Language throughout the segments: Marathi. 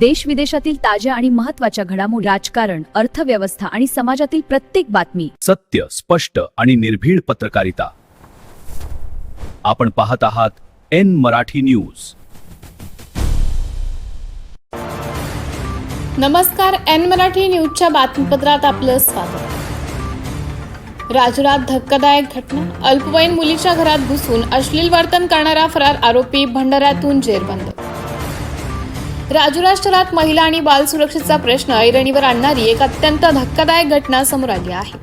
देश विदेशातील ताज्या आणि महत्त्वाच्या घडामोडी, राजकारण, अर्थव्यवस्था आणि समाजातील प्रत्येक बातमी. सत्य, स्पष्ट आणि निर्भीड पत्रकारिता. आपण पाहत आहात एन मराठी न्यूज. नमस्कार. एन मराठी न्यूजच्या बातमीपत्रात आपलं स्वागत. राजुरात धक्कादायक घटना. अल्पवयीन मुलीच्या घरात घुसून अश्लील वर्तन करणारा फरार आरोपी भंडाऱ्यातून जेरबंद. राजुरा शहरात महिला आणि बाल सुरक्षेचा प्रश्न ऐरणीवर आणणारी एक अत्यंत धक्कादायक घटना समोर आली आहे.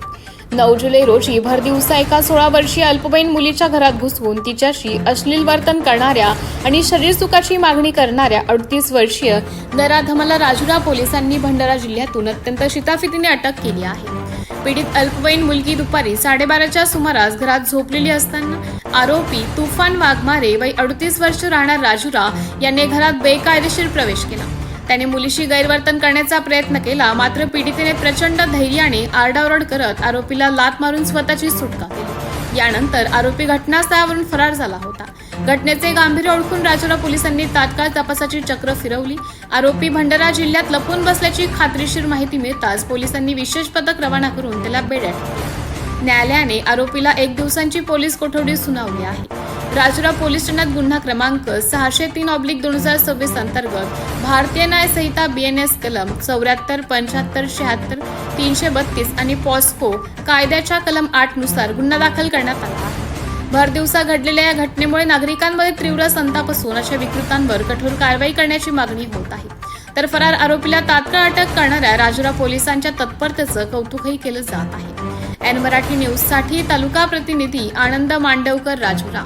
9 जुलै रोजी भरदिवसा एका 16 वर्षीय अल्पवयीन मुलीच्या घरात घुसवून तिच्याशी अश्लील वर्तन करणाऱ्या आणि शरीर सुखाची मागणी करणाऱ्या 38 वर्षीय नराधमाला राजुरा पोलिसांनी भंडारा जिल्ह्यातून अत्यंत शिताफितीने अटक केली आहे. पीडित अल्पवयीन मुलगी दुपारी 12:30च्या सुमारास घरात झोपलेली असताना आरोपी तुफान वाघमारे वय 38 वर्ष राहणार राजुरा याने घरात बेकायदेशीर प्रवेश केला. त्याने मुलीशी गैरवर्तन करण्याचा प्रयत्न केला, मात्र पीडितेने प्रचंड धैर्याने आरडाओरड करत आरोपीला लाथ मारून स्वतःची सुटका केली. यानंतर आरोपी घटनास्थळावरून फरार झाला होता. घटनेचे गांभीर्य ओळखून राजुरा पोलिसांनी तात्काळ तपासाची चक्र फिरवली. आरोपी भंडारा जिल्ह्यात लपून बसल्याची खात्रीशीर माहिती मिळताच पोलिसांनी विशेष पथक रवाना करून त्याला बेड्या ठेवल्या. न्यायालयाने आरोपीला 1 दिवसांची पोलीस कोठडी सुनावली आहे. राजुरा पोलीस ठाण्यात गुन्हा क्रमांक 603/2026 अंतर्गत भारतीय न्याय संहिता BNS कलम 74, 75, 76, 332 आणि पॉस्को कायद्याच्या कलम 8 नुसार गुन्हा दाखल करण्यात आला आहे. भरदिवसा घडलेल्या या घटनेमुळे नागरिकांमध्ये तीव्र संताप असून अशा विकृतांवर कठोर कारवाई करण्याची मागणी होत आहे. तर फरार आरोपीला तात्काळ अटक करणाऱ्या राजुरा पोलिसांच्या तत्परतेचं कौतुकही केलं जात आहे. एन मराठी न्यूज साठी तालुका प्रतिनिधी आनंद मांडवकर, राजुरा.